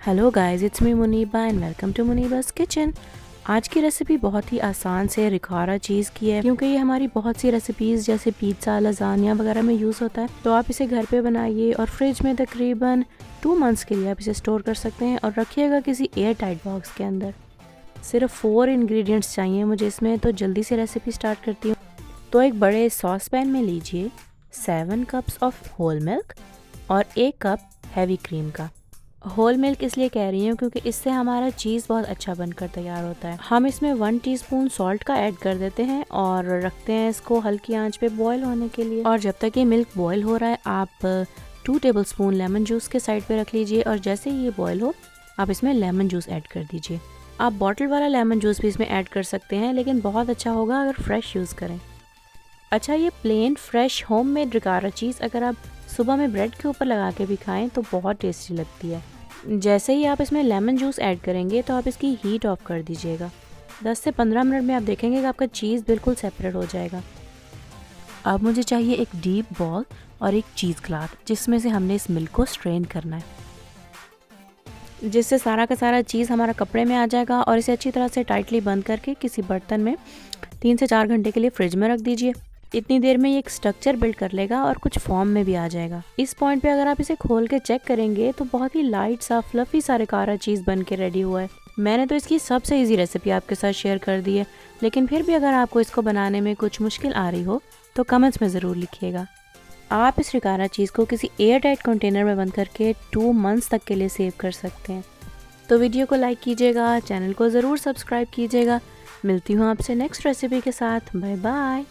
Hello guys, it's me Muniba and welcome to Muniba's kitchen. आज की recipe बहुत ही आसान से रिकारा चीज़ की है, क्योंकि ये हमारी बहुत सी रेसिपीज़ जैसे पिज़्ज़ा, लजानिया वगैरह में यूज़ होता है। तो आप इसे घर पे बनाइए और फ्रिज में तकरीबन 2 मंथ्स के लिए आप इसे स्टोर कर सकते हैं और रखिएगा किसी एयर टाइट बॉक्स के अंदर। सिर्फ 4 इंग्रेडिएंट्स चाहिए मुझे इसमें, तो जल्दी से रेसिपी स्टार्ट करती हूँ। तो एक बड़े सॉस पैन में लीजिए 7 कप्स ऑफ होल मिल्क और 1 कप हैवी क्रीम का। होल मिल्क इसलिए कह रही हूँ क्योंकि इससे हमारा चीज़ बहुत अच्छा बनकर तैयार होता है। हम इसमें 1 टीस्पून सॉल्ट का ऐड कर देते हैं और रखते हैं इसको हल्की आंच पे बॉईल होने के लिए। और जब तक ये मिल्क बॉईल हो रहा है आप 2 टेबलस्पून लेमन जूस के साइड पे रख लीजिए और जैसे ही ये बॉईल हो आप इसमें लेमन जूस ऐड कर दीजिए। आप बॉटल वाला लेमन जूस भी इसमें ऐड कर सकते हैं, लेकिन बहुत अच्छा होगा अगर फ्रेश यूज़ करें। अच्छा, ये प्लेन फ्रेश होममेड रिकारा चीज़ अगर आप सुबह में ब्रेड के ऊपर लगा के भी खाएं तो बहुत टेस्टी लगती है। जैसे ही आप इसमें लेमन जूस ऐड करेंगे तो आप इसकी हीट ऑफ कर दीजिएगा। 10 से 15 मिनट में आप देखेंगे कि आपका चीज़ बिल्कुल सेपरेट हो जाएगा। अब मुझे चाहिए एक डीप बॉल और एक चीज़ क्लॉथ जिसमें से हमने इस मिल्क को स्ट्रेन करना है, जिससे सारा का सारा चीज़ हमारा कपड़े में आ जाएगा। और इसे अच्छी तरह से टाइटली बंद करके किसी बर्तन में 3 से 4 घंटे के लिए फ्रिज में रख दीजिए। इतनी देर में ये एक स्ट्रक्चर बिल्ड कर लेगा और कुछ फॉर्म में भी आ जाएगा। इस पॉइंट पे अगर आप इसे खोल के चेक करेंगे तो बहुत ही लाइट सा फ्लफी सा रिकारा चीज़ बन के रेडी हुआ है। मैंने तो इसकी सबसे इजी रेसिपी आपके साथ शेयर कर दी है, लेकिन फिर भी अगर आपको इसको बनाने में कुछ मुश्किल आ रही हो तो कमेंट्स में ज़रूर लिखिएगा। आप इस रिकारा चीज़ को किसी एयर टाइट कंटेनर में बंद करके 2 मंथ्स तक के लिए सेव कर सकते हैं। तो वीडियो को लाइक कीजिएगा, चैनल को ज़रूर सब्सक्राइब कीजिएगा। मिलती हूँ आपसे नेक्स्ट रेसिपी के साथ। Bye bye.